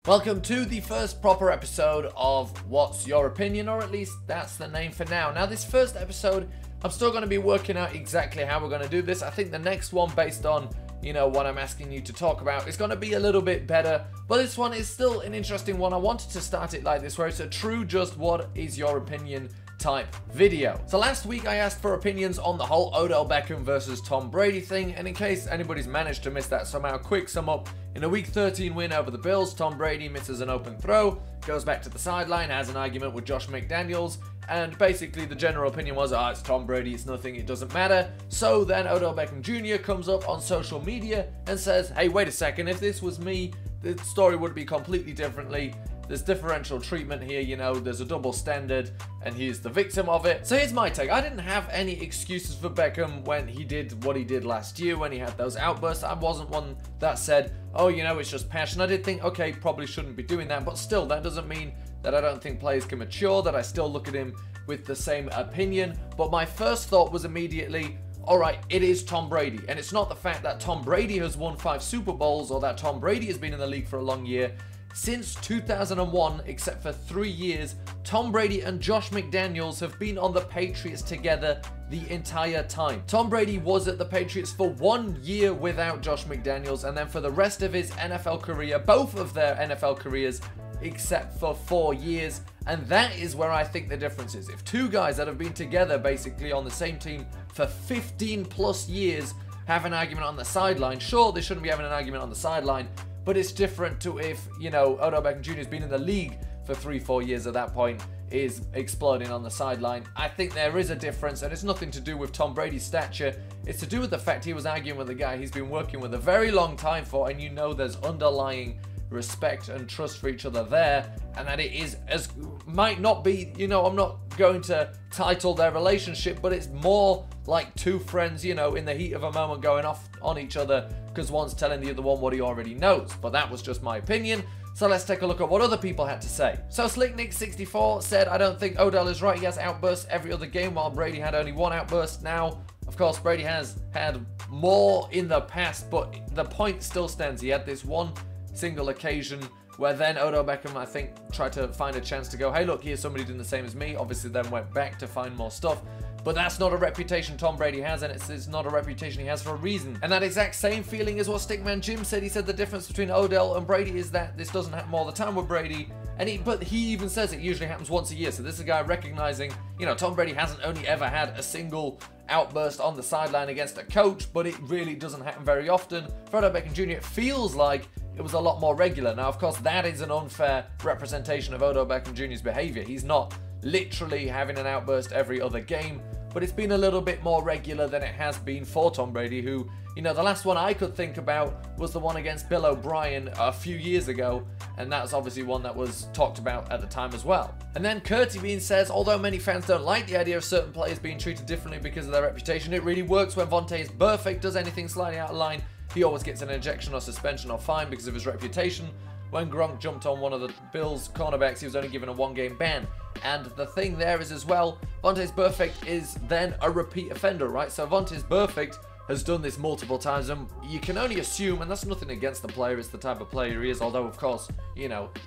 Welcome to the first proper episode of What's Your Opinion, or at least that's the name for now. Now, this first episode, I'm still going to be working out exactly how we're going to do this. I think the next one, based on, what I'm asking you to talk about, is going to be a little bit better. But this one is still an interesting one. I wanted to start it like this, where it's a true just what is your opinion type video. So last week I asked for opinions on the whole Odell Beckham versus Tom Brady thing, and in case anybody's managed to miss that somehow, quick sum up: in a week 13 win over the Bills, Tom Brady misses an open throw, goes back to the sideline, has an argument with Josh McDaniels, and basically the general opinion was, it's Tom Brady, it's nothing, it doesn't matter. So then Odell Beckham Jr. comes up on social media and says, hey, wait a second, if this was me, the story would be completely differently. There's differential treatment here, there's a double standard, and he's the victim of it. So here's my take. I didn't have any excuses for Beckham when he did what he did last year, when he had those outbursts. I wasn't one that said, it's just passion. I did think, okay, probably shouldn't be doing that, but still, that doesn't mean that I don't think players can mature, that I still look at him with the same opinion. But my first thought was immediately, alright, it is Tom Brady. And it's not the fact that Tom Brady has won 5 Super Bowls or that Tom Brady has been in the league for a long year. Since 2001, except for 3 years, Tom Brady and Josh McDaniels have been on the Patriots together the entire time. Tom Brady was at the Patriots for 1 year without Josh McDaniels, and then for the rest of his NFL career, both of their NFL careers, except for 4 years. And that is where I think the difference is. If two guys that have been together basically on the same team for 15 plus years have an argument on the sideline, sure, they shouldn't be having an argument on the sideline, but it's different to if, Odell Beckham Jr. has been in the league for 3-4 years at that point, is exploding on the sideline. I think there is a difference, and it's nothing to do with Tom Brady's stature. It's to do with the fact he was arguing with a guy he's been working with a very long time for, and there's underlying respect and trust for each other there, and that it is, as might not be, I'm not going to title their relationship, but it's more like two friends, in the heat of a moment going off on each other because one's telling the other one what he already knows. But that was just my opinion. So let's take a look at what other people had to say. So SlickNick64 said, I don't think Odell is right. He has outbursts every other game while Brady had only one outburst. Now, of course, Brady has had more in the past, but the point still stands. He had this one single occasion where then Odell Beckham, I think, tried to find a chance to go, hey, look, here's somebody doing the same as me. Obviously then went back to find more stuff. But that's not a reputation Tom Brady has, and it's not a reputation he has for a reason. And that exact same feeling is what Stickman Jim said. He said the difference between Odell and Brady is that this doesn't happen all the time with Brady. But he even says it usually happens once a year. So this is a guy recognizing, Tom Brady hasn't only ever had a single outburst on the sideline against a coach, but it really doesn't happen very often. For Odell Beckham Jr., it feels like it was a lot more regular. Now, of course, that is an unfair representation of Odell Beckham Jr.'s behavior. He's not literally having an outburst every other game, but it's been a little bit more regular than it has been for Tom Brady, who, the last one I could think about was the one against Bill O'Brien a few years ago, and that's obviously one that was talked about at the time as well. And then Curty Bean says, although many fans don't like the idea of certain players being treated differently because of their reputation, it really works when Vontaze Burfict does anything slightly out of line. He always gets an ejection or suspension or fine because of his reputation. When Gronk jumped on one of the Bills' cornerbacks, he was only given a 1-game ban. And the thing there is as well, Vontaze Burfict is then a repeat offender, right? So Vontaze Burfict has done this multiple times, and you can only assume, and that's nothing against the player, it's the type of player he is, although of course,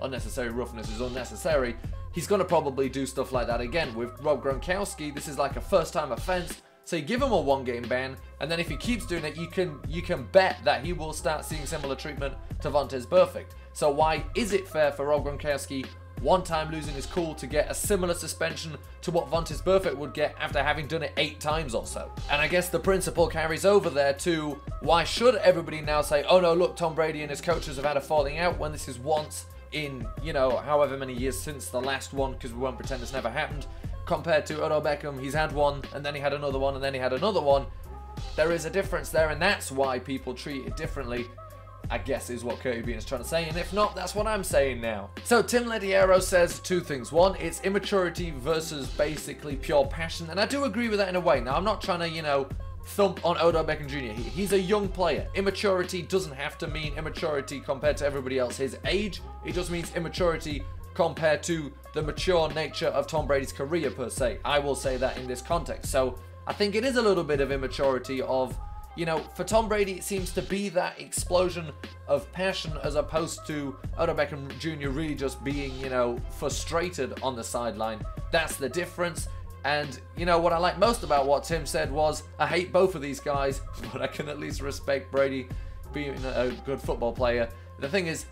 unnecessary roughness is unnecessary. He's going to probably do stuff like that again. With Rob Gronkowski, this is like a first-time offense. So you give him a 1-game ban, and then if he keeps doing it, you can bet that he will start seeing similar treatment to Vontaze Burfict. So why is it fair for Rob Gronkowski, one time losing his cool, to get a similar suspension to what Vontaze Burfict would get after having done it 8 times or so? And I guess the principle carries over there to, why should everybody now say, oh no, look, Tom Brady and his coaches have had a falling out, when this is once in, however many years since the last one, because we won't pretend this never happened. Compared to Odell Beckham, he's had one, and then he had another one, and then he had another one. There is a difference there, and that's why people treat it differently, I guess, is what Curty Bean is trying to say, and if not, that's what I'm saying now. So Tim Lediero says 2 things. One, it's immaturity versus basically pure passion, and I do agree with that in a way. Now, I'm not trying to, thump on Odell Beckham Jr. He's a young player. Immaturity doesn't have to mean immaturity compared to everybody else his age. It just means immaturity compared to the mature nature of Tom Brady's career per se. I will say that in this context. So I think it is a little bit of immaturity of, you know, for Tom Brady, it seems to be that explosion of passion as opposed to Odell Beckham Jr. really just being, you know, frustrated on the sideline. That's the difference. And, you know, what I like most about what Tim said was, I hate both of these guys, but I can at least respect Brady being a good football player. The thing is,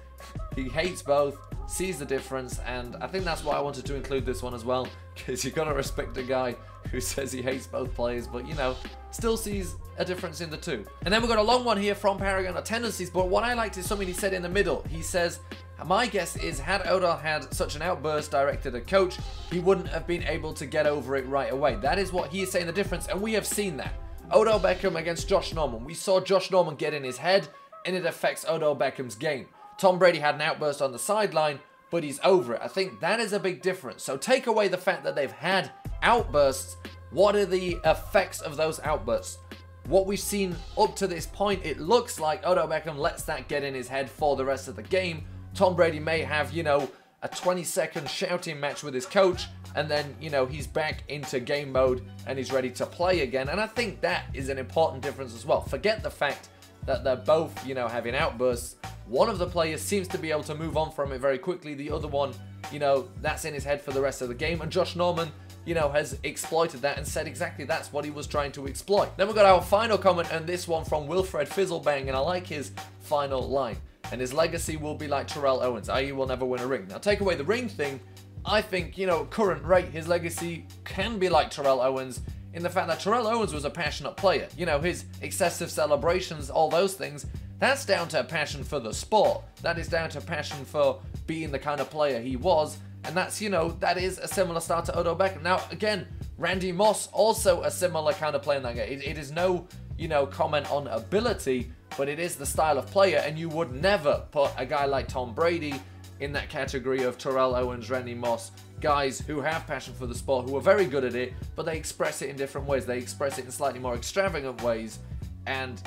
he hates both, sees the difference, and I think that's why I wanted to include this one as well, because you got to respect a guy who says he hates both players, but, you know, still sees a difference in the two. And then we've got a long one here from Paragon of Tendencies, but what I liked is something he said in the middle. He says, my guess is had Odell had such an outburst directed at coach, he wouldn't have been able to get over it right away. That is what he is saying the difference, and we have seen that. Odell Beckham against Josh Norman. We saw Josh Norman get in his head, and it affects Odell Beckham's game. Tom Brady had an outburst on the sideline, but he's over it. I think that is a big difference. So take away the fact that they've had outbursts. What are the effects of those outbursts? What we've seen up to this point, it looks like Odell Beckham lets that get in his head for the rest of the game. Tom Brady may have, you know, a 20-second shouting match with his coach, and then, you know, he's back into game mode and he's ready to play again. And I think that is an important difference as well. Forget the fact that they're both, you know, having outbursts. One of the players seems to be able to move on from it very quickly. The other one, you know, that's in his head for the rest of the game. And Josh Norman, you know, has exploited that and said exactly that's what he was trying to exploit. Then we've got our final comment, and this one from Wilfred Fizzlebang, and I like his final line. And his legacy will be like Terrell Owens, i.e. will never win a ring. Now, take away the ring thing, I think, you know, current rate, his legacy can be like Terrell Owens in the fact that Terrell Owens was a passionate player. You know, his excessive celebrations, all those things, that's down to passion for the sport. That is down to passion for being the kind of player he was. And that's, you know, that is a similar style to Odell Beckham. Now, again, Randy Moss, also a similar kind of player in that game. It is no, you know, comment on ability, but it is the style of player, and you would never put a guy like Tom Brady in that category of Terrell Owens, Randy Moss, guys who have passion for the sport, who are very good at it, but they express it in different ways. They express it in slightly more extravagant ways, and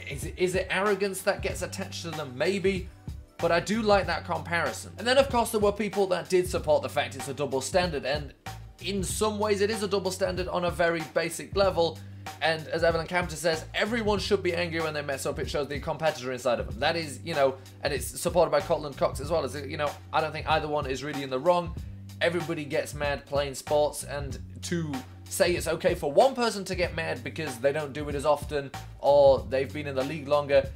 is it arrogance that gets attached to them? Maybe, but I do like that comparison. And then, of course, there were people that did support the fact it's a double standard, and in some ways it is a double standard on a very basic level. And as Evelyn Campter says, everyone should be angry when they mess up. It shows the competitor inside of them. That is, you know, and it's supported by Cortland Cox as well. As you know, I don't think either one is really in the wrong. Everybody gets mad playing sports, and to say it's okay for one person to get mad because they don't do it as often or they've been in the league longer,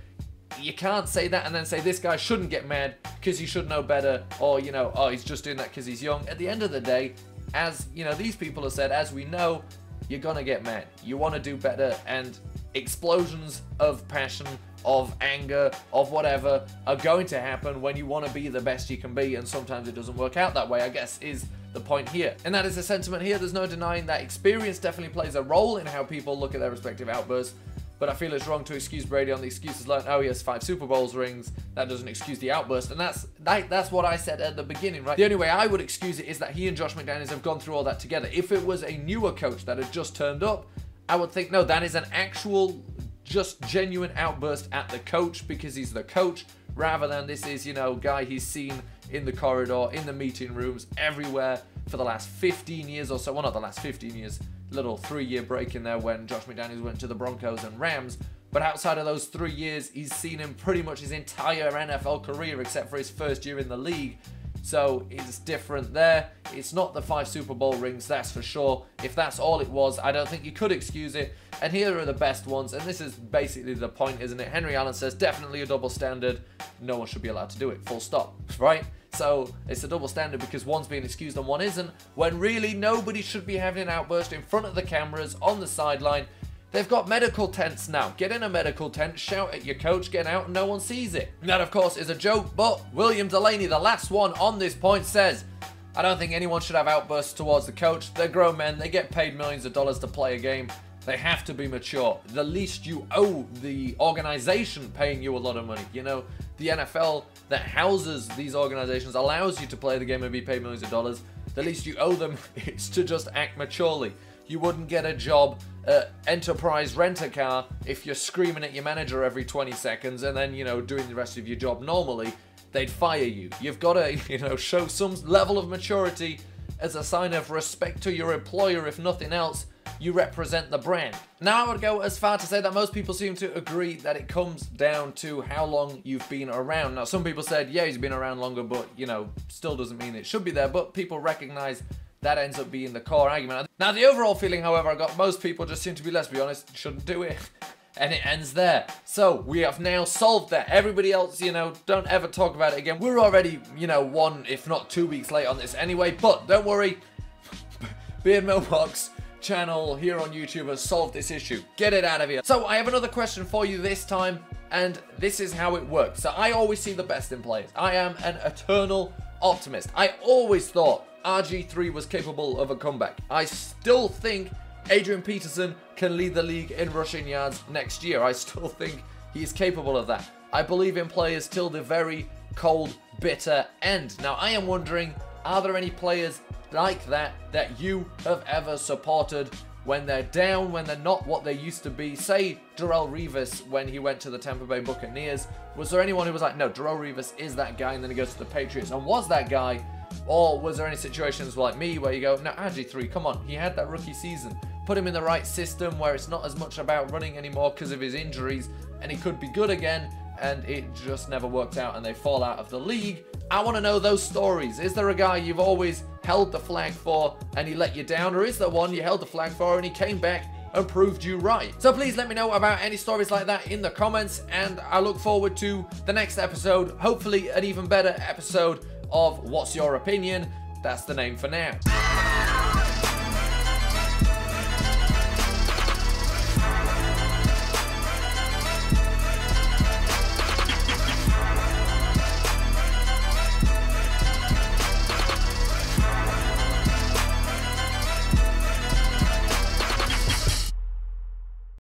you can't say that and then say this guy shouldn't get mad because he should know better, or, you know, oh, he's just doing that because he's young. At the end of the day, as, you know, these people have said, as we know, you're gonna get mad. You want to do better, and explosions of passion, of anger, of whatever are going to happen when you want to be the best you can be, and sometimes it doesn't work out that way, I guess, is the point here. And that is the sentiment here. There's no denying that experience definitely plays a role in how people look at their respective outbursts, but I feel it's wrong to excuse Brady on the excuses like, oh, he has 5 Super Bowls rings. That doesn't excuse the outburst. And that's what I said at the beginning, right? The only way I would excuse it is that he and Josh McDaniels have gone through all that together. If it was a newer coach that had just turned up, I would think, no, that is an actual, just genuine outburst at the coach because he's the coach, rather than this is, you know, guy he's seen in the corridor, in the meeting rooms, everywhere for the last 15 years or so. Well, not the last 15 years. Little 3-year break in there when Josh McDaniels went to the Broncos and Rams. But outside of those 3 years, he's seen him pretty much his entire NFL career except for his first year in the league. So it's different there. It's not the 5 Super Bowl rings, that's for sure. If that's all it was, I don't think you could excuse it. And here are the best ones, and this is basically the point, isn't it? Henry Allen says, definitely a double standard. No one should be allowed to do it, full stop, right? So it's a double standard because one's being excused and one isn't, when really nobody should be having an outburst in front of the cameras on the sideline. They've got medical tents now. Get in a medical tent, shout at your coach, get out, and no one sees it. And that, of course, is a joke, but William Delaney, the last one on this point, says, I don't think anyone should have outbursts towards the coach. They're grown men. They get paid millions of dollars to play a game. They have to be mature. The least you owe the organization paying you a lot of money. You know, the NFL that houses these organizations allows you to play the game and be paid millions of dollars. The least you owe them is to just act maturely. You wouldn't get a job at Enterprise Rent-A-Car if you're screaming at your manager every 20 seconds and then, you know, doing the rest of your job normally. They'd fire you. You've got to, you know, show some level of maturity as a sign of respect to your employer, if nothing else. you represent the brand. Now I would go as far to say that most people seem to agree that it comes down to how long you've been around. Now some people said, yeah, he's been around longer, but you know, still doesn't mean it should be there, but people recognize that ends up being the core argument. Now the overall feeling, however, I got most people just seem to be, let's be honest, shouldn't do it. And it ends there. So we have now solved that. Everybody else, you know, don't ever talk about it again. We're already, you know, 1, if not 2 weeks late on this anyway, but don't worry. Beardmohbox channel here on YouTube has solved this issue. Get it out of here. So I have another question for you this time, and this is how it works. So I always see the best in players. I am an eternal optimist. I always thought RG3 was capable of a comeback. I still think Adrian Peterson can lead the league in rushing yards next year. I still think he is capable of that. I believe in players till the very cold, bitter end. Now, I am wondering, are there any players like that that you have ever supported when they're down, when they're not what they used to be? Say, Darrelle Revis, when he went to the Tampa Bay Buccaneers. Was there anyone who was like, no, Darrelle Revis is that guy, and then he goes to the Patriots and was that guy? Or was there any situations like me where you go, no, RG3, come on, he had that rookie season. Put him in the right system where it's not as much about running anymore because of his injuries, and he could be good again, and it just never worked out and they fall out of the league. I want to know those stories. Is there a guy you've always held the flag for and he let you down, or is there one you held the flag for and he came back and proved you right? So please let me know about any stories like that in the comments, and I look forward to the next episode, hopefully an even better episode of What's Your Opinion? That's the name for now.